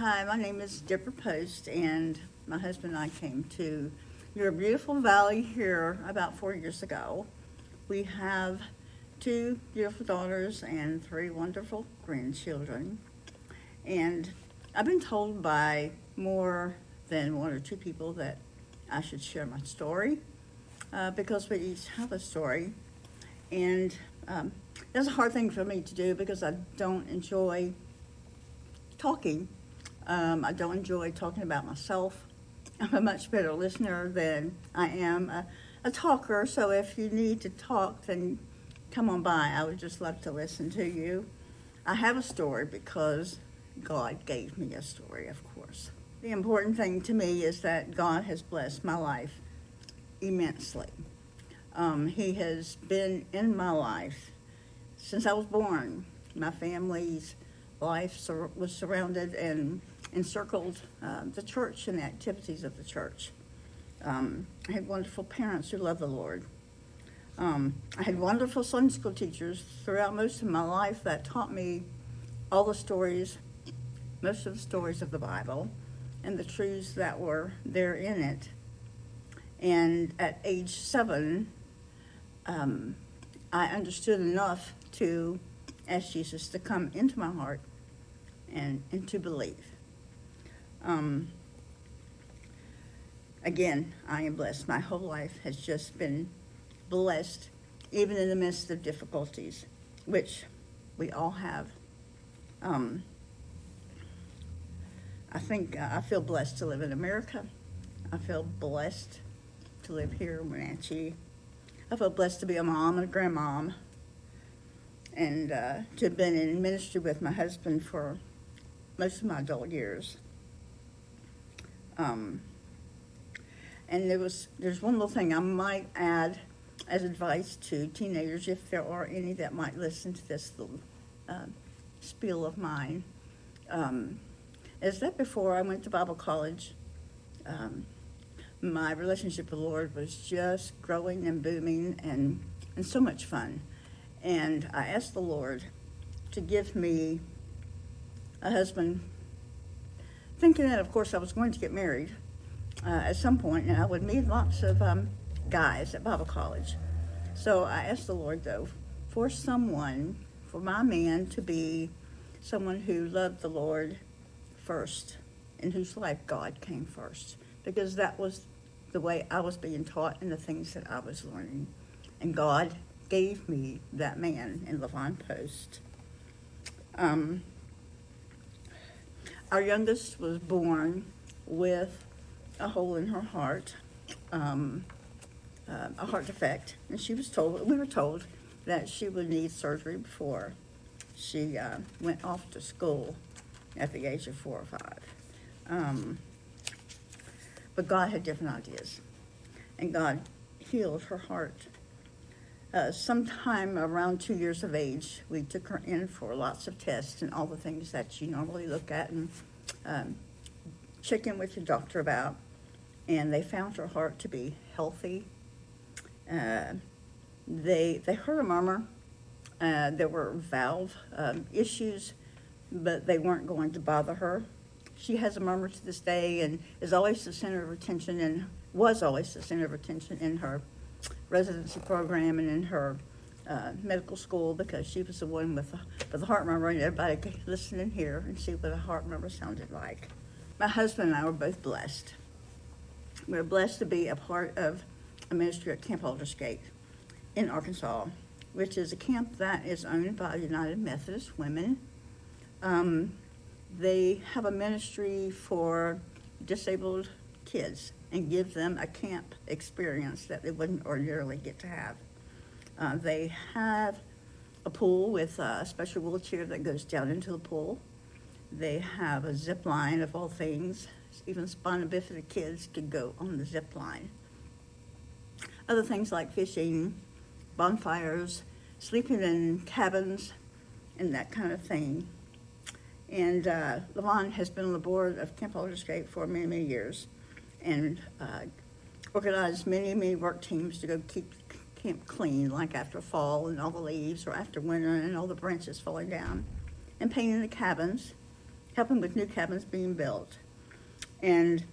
Hi, my name is Deborah Post, and my husband and I came to your beautiful valley here about 4 years ago. We have 2 beautiful daughters and 3 wonderful grandchildren. And I've been told by more than 1 or 2 people that I should share my story because we each have a story. And that's a hard thing for me to do because I don't enjoy talking. I don't enjoy talking about myself. I'm a much better listener than I am a talker. So if you need to talk, then come on by. I would just love to listen to you. I have a story because God gave me a story, of course. The important thing to me is that God has blessed my life immensely. He has been in my life since I was born. My family's life was surrounded and encircled the church and the activities of the church. I had wonderful parents who loved the Lord. I had wonderful Sunday school teachers throughout most of my life that taught me all the stories, most of the stories of the Bible, and the truths that were there in it. And at age 7, I understood enough to ask Jesus to come into my heart and to believe. Again, I am blessed. My whole life has just been blessed, even in the midst of difficulties, which we all have. I think I feel blessed to live in America. I feel blessed to live here in Wenatchee. I feel blessed to be a mom and a grandmom, and to have been in ministry with my husband for most of my adult years. And there's one little thing I might add as advice to teenagers, if there are any that might listen to this little spiel of mine, is that before I went to Bible college, my relationship with the Lord was just growing and booming and so much fun. And I asked the Lord to give me a husband, thinking that, of course, I was going to get married at some point, and I would meet lots of guys at Bible college. So I asked the Lord, though, for my man to be someone who loved the Lord first, in whose life God came first, because that was the way I was being taught and the things that I was learning. And God gave me that man in Deborah Post. Our youngest was born with a hole in her heart, a heart defect, and we were told that she would need surgery before she went off to school at the age of 4 or 5. But God had different ideas, and God healed her heart. Sometime around 2 years of age, we took her in for lots of tests and all the things that you normally look at and check in with your doctor about. And they found her heart to be healthy. They heard a murmur. There were valve issues, but they weren't going to bother her. She has a murmur to this day and is always the center of attention, and was always the center of attention in her residency program and in her medical school, because she was the one with the heart murmur, and everybody could listen and hear and see what a heart murmur sounded like. My husband and I were both blessed. We were blessed to be a part of a ministry at Camp Aldersgate in Arkansas, which is a camp that is owned by the United Methodist Women. They have a ministry for disabled kids and give them a camp experience that they wouldn't ordinarily get to have. They have a pool with a special wheelchair that goes down into the pool. They have a zip line of all things. Even spina bifida kids could go on the zip line. Other things like fishing, bonfires, sleeping in cabins, and that kind of thing. And Levon has been on the board of Camp Aldersgate for many, many years, and organized many, many work teams to go keep camp clean, like after fall and all the leaves, or after winter and all the branches falling down, and painting the cabins, helping with new cabins being built. And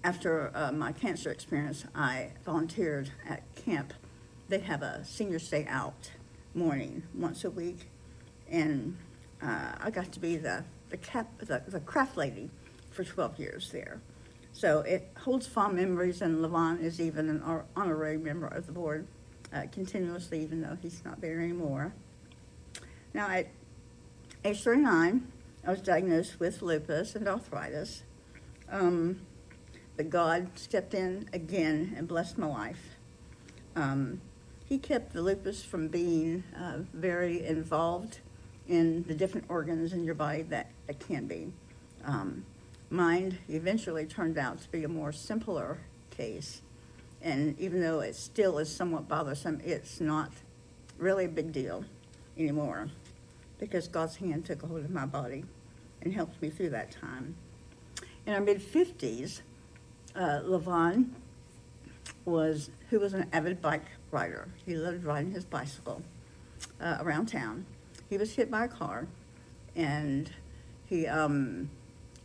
after my cancer experience, I volunteered at camp. They have a senior stay out morning once a week, and I got to be the craft lady for 12 years there. So it holds fond memories, and Levon is even an honorary member of the board continuously, even though he's not there anymore. Now, at age 39, I was diagnosed with lupus and arthritis. But God stepped in again and blessed my life. He kept the lupus from being very involved in the different organs in your body that it can be. Mine eventually turned out to be a more simpler case. And even though it still is somewhat bothersome, it's not really a big deal anymore because God's hand took a hold of my body and helped me through that time. In our mid-50s, Levon who was an avid bike rider. He loved riding his bicycle around town. He was hit by a car, and he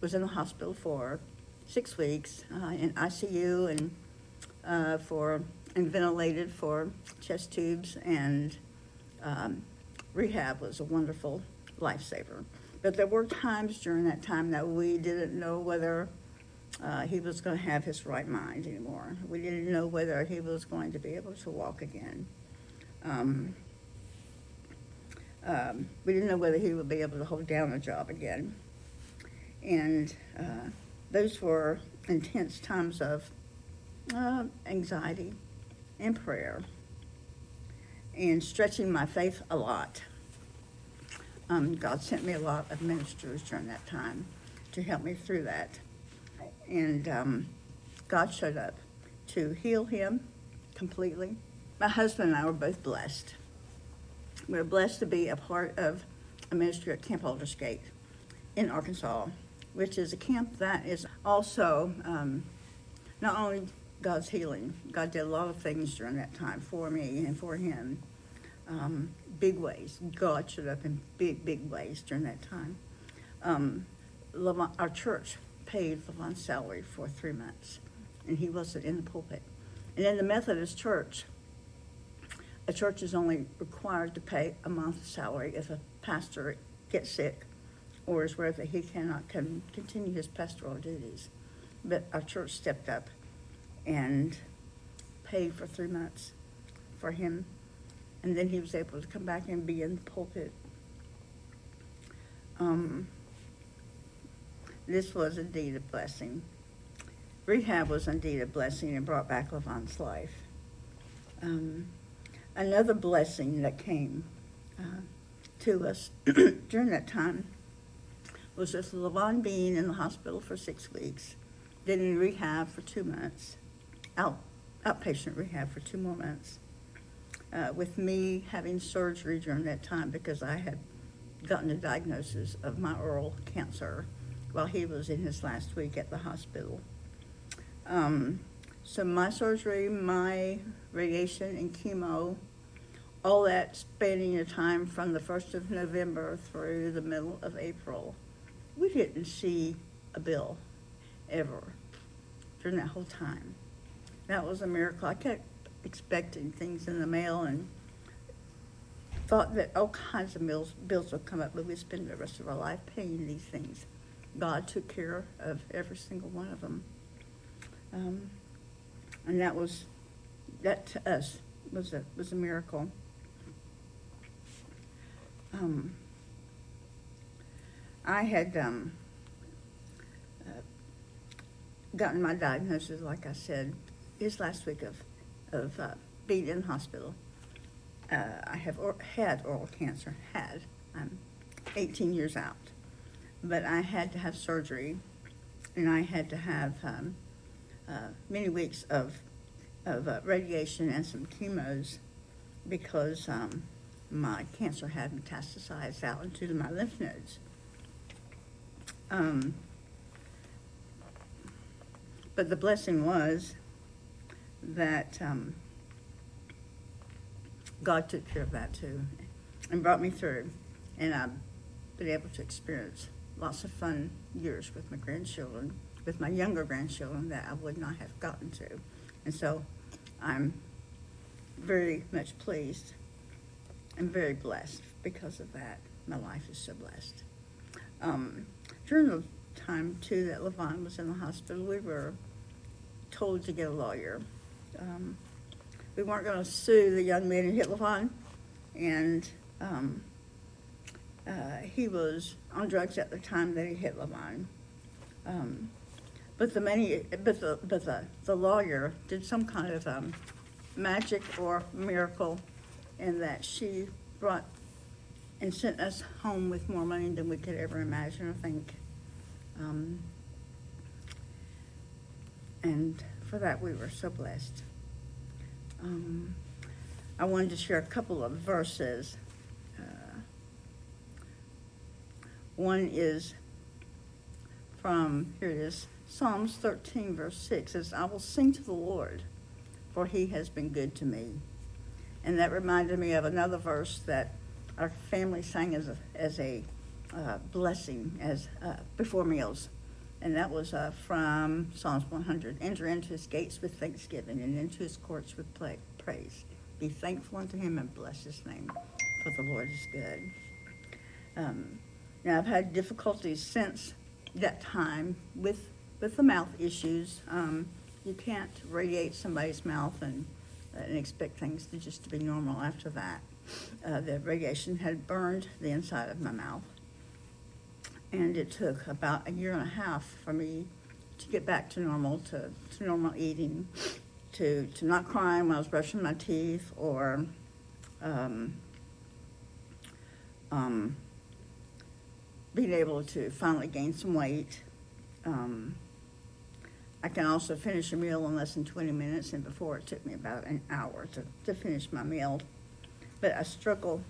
was in the hospital for 6 weeks in ICU and ventilated for chest tubes, and rehab was a wonderful lifesaver. But there were times during that time that we didn't know whether he was going to have his right mind anymore. We didn't know whether he was going to be able to walk again. We didn't know whether he would be able to hold down a job again. And those were intense times of anxiety and prayer and stretching my faith a lot. God sent me a lot of ministers during that time to help me through that. And God showed up to heal him completely. My husband and I were both blessed. We were blessed to be a part of a ministry at Camp Aldersgate in Arkansas, which is a camp that is also not only God's healing. God did a lot of things during that time for me and for him. Big ways. God showed up in big ways during that time. Our church paid Levon's salary for 3 months, and he wasn't in the pulpit. And in the Methodist church, a church is only required to pay a month's salary if a pastor gets sick or is worried that he cannot continue his pastoral duties. But our church stepped up and paid for 3 months for him, and then he was able to come back and be in the pulpit. This was indeed a blessing. Rehab was indeed a blessing and brought back Levon's life. Another blessing that came to us during that time was with Levon being in the hospital for 6 weeks, then in rehab for 2 months, outpatient rehab for 2 more months, with me having surgery during that time because I had gotten a diagnosis of my oral cancer while he was in his last week at the hospital. So my surgery, my radiation and chemo, all that spanning a time from the 1st of November through the middle of April, we didn't see a bill ever during that whole time. That was a miracle. I kept expecting things in the mail and thought that all kinds of bills would come up, but we'd spend the rest of our life paying these things. God took care of every single one of them. And that to us was a miracle. I had gotten my diagnosis, like I said, his last week of being in the hospital. I have had oral cancer. I'm 18 years out. But I had to have surgery, and I had to have many weeks of radiation and some chemos because my cancer had metastasized out into my lymph nodes. But the blessing was that God took care of that too and brought me through. And been able to experience lots of fun years with my grandchildren, with my younger grandchildren that I would not have gotten to. And so I'm very much pleased and very blessed because of that. My life is so blessed. During the time, too, that Levon was in the hospital, we were told to get a lawyer. We weren't going to sue the young man who hit Levon, and he was on drugs at the time that he hit Levon. But the lawyer did some kind of magic or miracle in that she brought and sent us home with more money than we could ever imagine or think. And for that, we were so blessed. I wanted to share a couple of verses. One is from, here it is, Psalms 13, verse 6 says, I will sing to the Lord, for he has been good to me. And that reminded me of another verse that our family sang as a blessing before meals. And that was from Psalms 100. Enter into his gates with thanksgiving and into his courts with praise. Be thankful unto him and bless his name, for the Lord is good. Now, I've had difficulties since that time with the mouth issues. You can't radiate somebody's mouth and expect things to be normal after that. The radiation had burned the inside of my mouth. And it took about 1.5 years for me to get back to normal, to normal eating, to not crying when I was brushing my teeth, or being able to finally gain some weight. I can also finish a meal in less than 20 minutes, and before it took me about an hour to finish my meal. But I struggled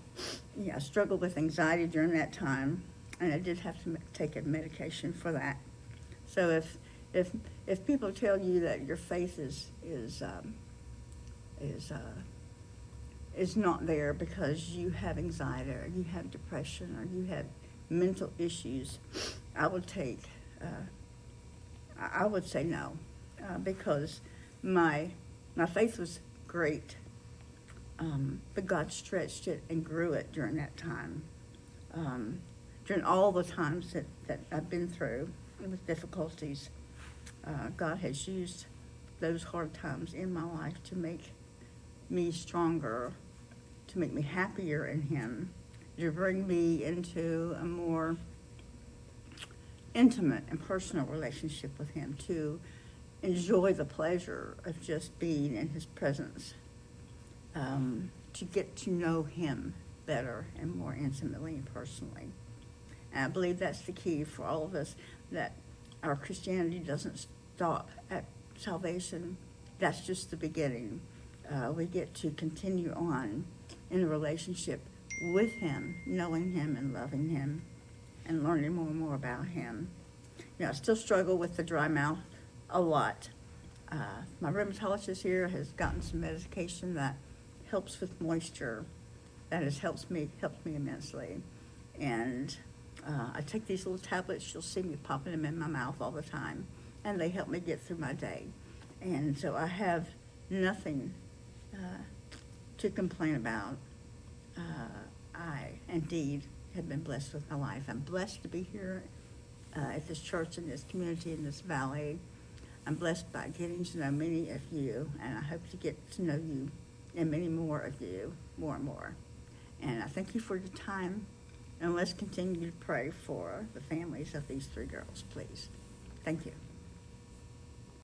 with anxiety during that time, and I did have to take a medication for that. So if people tell you that your faith is not there because you have anxiety or you have depression or you have mental issues, I would say no, because my faith was great, but God stretched it and grew it during that time. During all the times that I've been through with difficulties, God has used those hard times in my life to make me stronger, to make me happier in him, to bring me into a more intimate and personal relationship with him, to enjoy the pleasure of just being in his presence, to get to know him better and more intimately and personally. And I believe that's the key for all of us, that our Christianity doesn't stop at salvation. That's just the beginning. We get to continue on in a relationship with him, knowing him and loving him and learning more and more about him. I still struggle with the dry mouth a lot. My rheumatologist here has gotten some medication that helps with moisture. That has helped me immensely. And I take these little tablets. You'll see me popping them in my mouth all the time, and they help me get through my day. And so I have nothing to complain about. I indeed have been blessed with my life. I'm blessed to be here at this church, in this community, in this valley. I'm blessed by getting to know many of you, and I hope to get to know you and many more of you more and more. And I thank you for your time, and let's continue to pray for the families of these 3 girls, please. Thank you.